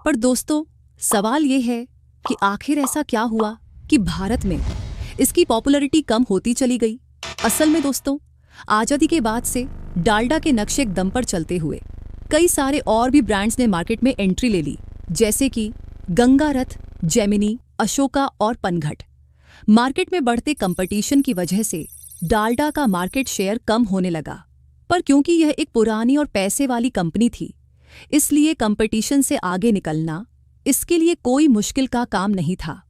पर दोस्तों, सवाल ये है कि आखिर ऐसा क्या हुआ कि भारत में इसकी पॉपुलैरिटी कम होती चली गई। असल में दोस्तों, आज़ादी के बाद से डालडा के नक्शे दम पर चलते हुए कई सारे और भी ब्रांड्स ने मार्केट में एंट्री ले ली, जैसे कि गंगारथ, जेमिनी, अशोका और पनघट। मार्केट में बढ़ते कंपटीशन की वजह से डालडा का मार्केट शेयर कम होने लगा, पर क्योंकि यह एक पुरानी और पैसे वाली कंपनी थी, इसलिए कंपटीशन से आगे निकलना इसके लिए कोई मुश्किल का काम नहीं था।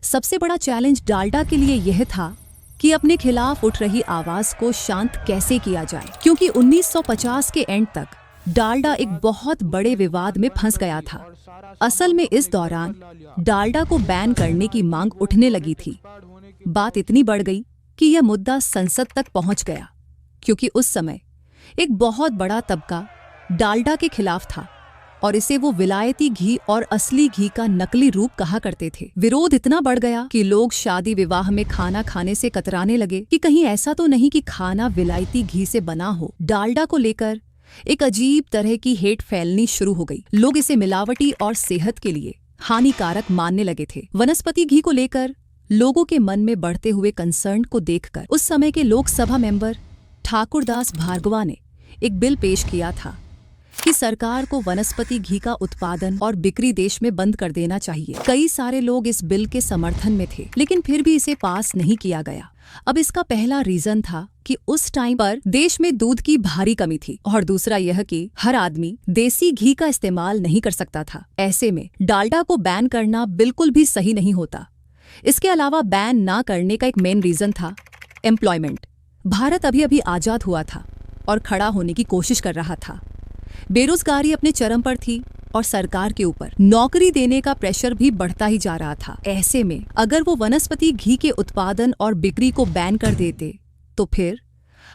सबसे बड़ा चैलेंज डालडा के लिए यह था कि अपने खिलाफ उठ रही आवाज को शांत कैसे किया जाए, क्योंकि 1950 के एंड तक डालडा एक बहुत बड़े विवाद में फंस गया था। असल में इस दौरान डालडा को बैन करने की मांग उठने लगी थी। बात इतनी बढ़ गई कि यह मुद्दा संसद तक पहुंच गया, क्योंकि उस समय एक बहुत बड़ा तबका डालडा के खिलाफ था और इसे वो विलायती घी और असली घी का नकली रूप कहा करते थे। विरोध इतना बढ़ गया कि लोग शादी विवाह में खाना खाने से कतराने लगे कि कहीं ऐसा तो नहीं कि खाना विलायती घी से बना हो। डालडा को लेकर एक अजीब तरह की हेट फैलनी शुरू हो गई। लोग इसे मिलावटी और सेहत के लिए हानिकारक मानने लगे थे। वनस्पति घी को लेकर लोगों के मन में बढ़ते हुए कंसर्न को देखकर उस समय के लोकसभा मेंबर ठाकुरदास भार्गवा ने एक बिल पेश किया था कि सरकार को वनस्पति घी का उत्पादन और बिक्री देश में बंद कर देना चाहिए। कई सारे लोग इस बिल के समर्थन में थे, लेकिन फिर भी इसे पास नहीं किया गया। अब इसका पहला रीजन था कि उस टाइम पर देश में दूध की भारी कमी थी, और दूसरा यह कि हर आदमी देसी घी का इस्तेमाल नहीं कर सकता था। ऐसे में डालडा को बैन करना बिल्कुल भी सही नहीं होता। इसके अलावा बैन ना करने का एक मेन रीजन था एम्प्लॉयमेंट। भारत अभी अभी आजाद हुआ था और खड़ा होने की कोशिश कर रहा था। बेरोजगारी अपने चरम पर थी और सरकार के ऊपर नौकरी देने का प्रेशर भी बढ़ता ही जा रहा था। ऐसे में अगर वो वनस्पति घी के उत्पादन और बिक्री को बैन कर देते तो फिर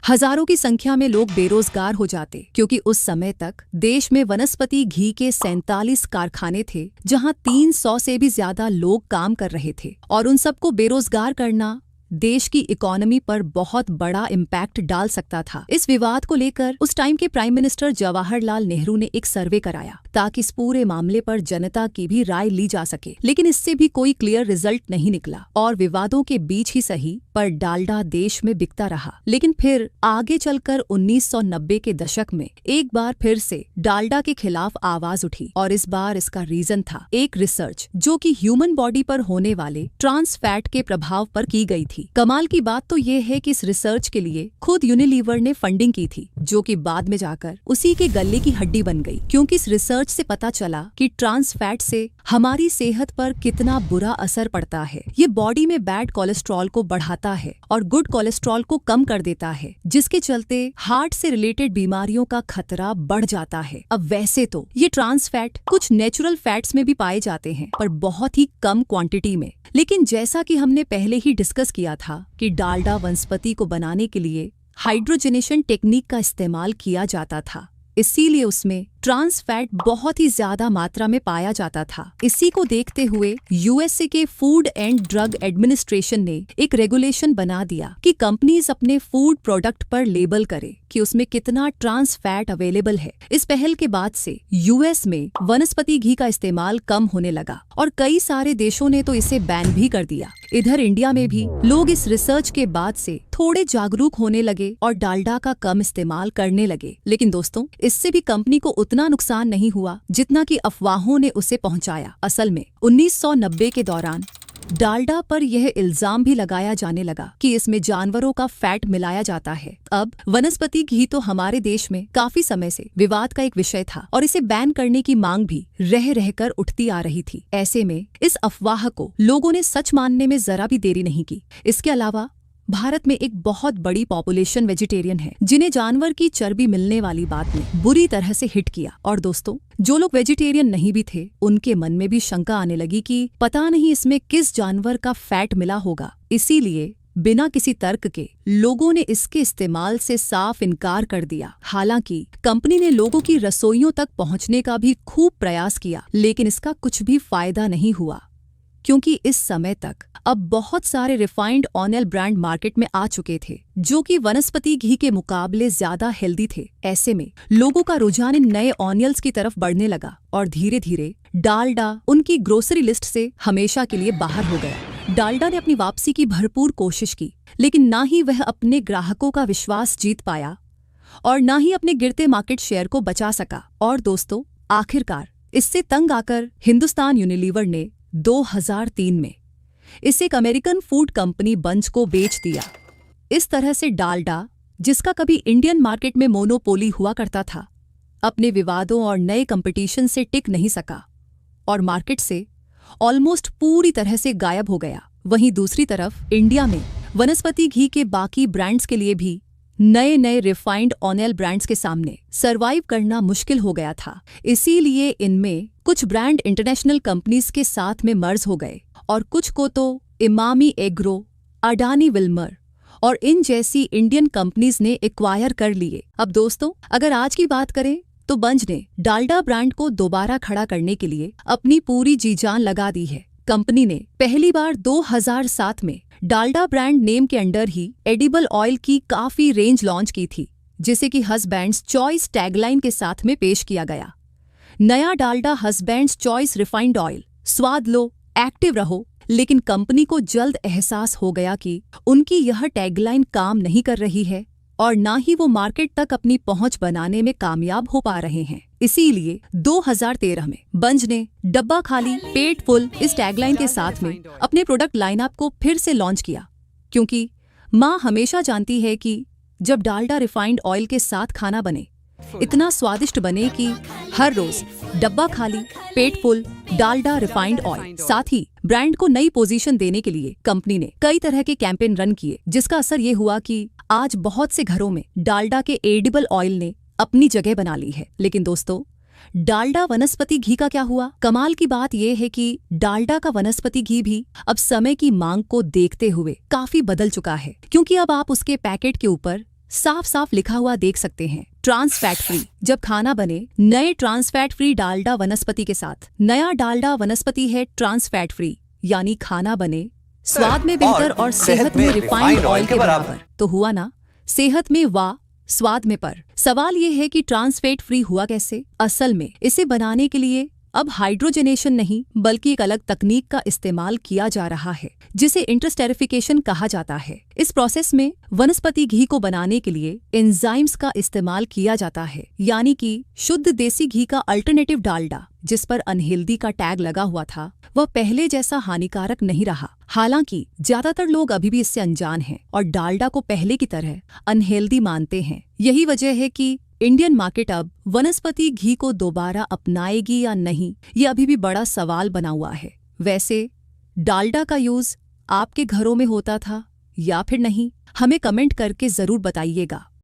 हजारों की संख्या में लोग बेरोजगार हो जाते, क्योंकि उस समय तक देश में वनस्पति घी के 47 कारखाने थे, जहां 300 से भी ज्यादा लोग काम कर रहे थे, और उन सबको बेरोजगार करना देश की इकोनॉमी पर बहुत बड़ा इम्पैक्ट डाल सकता था। इस विवाद को लेकर उस टाइम के प्राइम मिनिस्टर जवाहरलाल नेहरू ने एक सर्वे कराया ताकि इस पूरे मामले पर जनता की भी राय ली जा सके, लेकिन इससे भी कोई क्लियर रिजल्ट नहीं निकला और विवादों के बीच ही सही पर डालडा देश में बिकता रहा। लेकिन फिर आगे चलकर 1990 के दशक में एक बार फिर से डालडा के खिलाफ आवाज उठी, और इस बार इसका रीजन था एक रिसर्च जो कि ह्यूमन बॉडी पर होने वाले ट्रांस फैट के प्रभाव पर की गई थी। कमाल की बात तो ये है कि इस रिसर्च के लिए खुद यूनिलीवर ने फंडिंग की थी, जो कि बाद में जाकर उसी के गले की हड्डी बन गई, क्योंकि इस रिसर्च से पता चला कि ट्रांस फैट से हमारी सेहत पर कितना बुरा असर पड़ता है। ये बॉडी में बैड कोलेस्ट्रॉल को बढ़ाता है और गुड कोलेस्ट्रॉल को कम कर देता है, जिसके चलते हार्ट से रिलेटेड बीमारियों का खतरा बढ़ जाता है। अब वैसे तो ये ट्रांस फैट कुछ नेचुरल फैट्स में भी पाए जाते हैं, पर बहुत ही कम क्वांटिटी में। लेकिन जैसा कि हमने पहले ही डिस्कस किया था कि डालडा वनस्पति को बनाने के लिए हाइड्रोजनेशन टेक्निक का इस्तेमाल किया जाता था, इसीलिए उसमें ट्रांस फैट बहुत ही ज्यादा मात्रा में पाया जाता था। इसी को देखते हुए यूएसए के फूड एंड ड्रग एडमिनिस्ट्रेशन ने एक रेगुलेशन बना दिया कि कंपनीज अपने फूड प्रोडक्ट पर लेबल करे कि उसमें कितना ट्रांस फैट अवेलेबल है। इस पहल के बाद से यूएस में वनस्पति घी का इस्तेमाल कम होने लगा और कई सारे देशों ने तो इसे बैन भी कर दिया। इधर इंडिया में भी लोग इस रिसर्च के बाद से थोड़े जागरूक होने लगे और डालडा का कम इस्तेमाल करने लगे। लेकिन दोस्तों, इससे भी कंपनी को उतना नुकसान नहीं हुआ जितना कि अफवाहों ने उसे पहुंचाया। असल में 1990 के दौरान डालडा पर यह इल्जाम भी लगाया जाने लगा कि इसमें जानवरों का फैट मिलाया जाता है। अब वनस्पति घी तो हमारे देश में काफी समय से विवाद का एक विषय था और इसे बैन करने की मांग भी रह रहकर उठती आ रही थी। ऐसे में इस अफवाह को लोगों ने सच मानने में जरा भी देरी नहीं की। इसके अलावा भारत में एक बहुत बड़ी पॉपुलेशन वेजिटेरियन है, जिन्हें जानवर की चर्बी मिलने वाली बात ने बुरी तरह से हिट किया। और दोस्तों, जो लोग वेजिटेरियन नहीं भी थे, उनके मन में भी शंका आने लगी कि पता नहीं इसमें किस जानवर का फैट मिला होगा। इसीलिए बिना किसी तर्क के लोगों ने इसके इस्तेमाल से साफ इनकार कर दिया। हालांकि कंपनी ने लोगों की रसोइयों तक पहुंचने का भी खूब प्रयास किया, लेकिन इसका कुछ भी फायदा नहीं हुआ, क्योंकि इस समय तक अब बहुत सारे रिफाइंड ऑयल ब्रांड मार्केट में आ चुके थे जो कि वनस्पति घी के मुकाबले ज्यादा हेल्दी थे। ऐसे में लोगों का रुझान इन नए ऑनियल्स की तरफ बढ़ने लगा और धीरे धीरे डालडा उनकी ग्रोसरी लिस्ट से हमेशा के लिए बाहर हो गया। डालडा ने अपनी वापसी की भरपूर कोशिश की, लेकिन ना ही वह अपने ग्राहकों का विश्वास जीत पाया और ना ही अपने गिरते मार्केट शेयर को बचा सका। और दोस्तों, आखिरकार इससे तंग आकर हिंदुस्तान यूनिलीवर ने 2003 में इसे एक अमेरिकन फूड कंपनी बंच को बेच दिया। इस तरह से डालडा, जिसका कभी इंडियन मार्केट में मोनोपोली हुआ करता था, अपने विवादों और नए कंपटीशन से टिक नहीं सका और मार्केट से ऑलमोस्ट पूरी तरह से गायब हो गया। वहीं दूसरी तरफ इंडिया में वनस्पति घी के बाकी ब्रांड्स के लिए भी नए नए रिफाइंड ऑयल ब्रांड्स के सामने सरवाइव करना मुश्किल हो गया था। इसीलिए इनमें कुछ ब्रांड इंटरनेशनल कंपनीज के साथ में मर्ज हो गए और कुछ को तो इमामी एग्रो, अडानी विल्मर और इन जैसी इंडियन कंपनीज ने एक्वायर कर लिए। अब दोस्तों, अगर आज की बात करें तो बंज ने डालडा ब्रांड को दोबारा खड़ा करने के लिए अपनी पूरी जी जान लगा दी है। कंपनी ने पहली बार 2007 में डालडा ब्रांड नेम के अंडर ही एडिबल ऑयल की काफी रेंज लॉन्च की थी, जिसे कि हस्बैंड्स चॉइस टैगलाइन के साथ में पेश किया गया। नया Dalda husband's choice refined oil, स्वाद लो, एक्टिव रहो। लेकिन कंपनी को जल्द एहसास हो गया कि उनकी यह टैगलाइन काम नहीं कर रही है और ना ही वो मार्केट तक अपनी पहुंच बनाने में कामयाब हो पा रहे हैं। इसीलिए 2013 में बंज ने डब्बा खाली पेट फुल इस टैगलाइन के साथ में अपने प्रोडक्ट लाइनअप को फिर से लॉन्च किया, क्योंकि माँ हमेशा जानती है कि जब डालडा रिफाइंड ऑयल के साथ खाना बने, इतना स्वादिष्ट बने कि हर रोज डब्बा खाली पेट फुल डालडा रिफाइंड ऑयल। साथ ही ब्रांड को नई पोजीशन देने के लिए कंपनी ने कई तरह के कैंपेन रन किए, जिसका असर ये हुआ कि आज बहुत से घरों में डालडा के एडिबल ऑयल ने अपनी जगह बना ली है। लेकिन दोस्तों, डालडा वनस्पति घी का क्या हुआ? कमाल की बात यह है कि डालडा का वनस्पति घी भी अब समय की मांग को देखते हुए काफी बदल चुका है, क्योंकि अब आप उसके पैकेट के ऊपर साफ साफ लिखा हुआ देख सकते हैं, ट्रांस फैट फ्री। जब खाना बने नए ट्रांस फैट फ्री डालडा वनस्पति के साथ, नया डालडा वनस्पति है ट्रांस फैट फ्री, यानी खाना बने स्वाद में बेहतर और सेहत में रिफाइंड ऑयल के बराबर। तो हुआ ना, सेहत में वाह, स्वाद में पर। सवाल ये है कि ट्रांस फैट फ्री हुआ कैसे? असल में इसे बनाने के लिए अब हाइड्रोजनेशन नहीं बल्कि एक अलग तकनीक का इस्तेमाल किया जा रहा है, जिसे इंटरस्टेरिफिकेशन कहा जाता है। इस प्रोसेस में वनस्पति घी को बनाने के लिए एंजाइम्स का इस्तेमाल किया जाता है, यानी कि शुद्ध देसी घी का अल्टरनेटिव डालडा, जिस पर अनहेल्दी का टैग लगा हुआ था, वह पहले जैसा हानिकारक नहीं रहा। हालांकि ज्यादातर लोग अभी भी इससे अनजान हैं और डालडा को पहले की तरह अनहेल्दी मानते हैं। यही वजह है कि इंडियन मार्केट अब वनस्पति घी को दोबारा अपनाएगी या नहीं, ये अभी भी बड़ा सवाल बना हुआ है। वैसे डालडा का यूज आपके घरों में होता था या फिर नहीं? हमें कमेंट करके जरूर बताइएगा।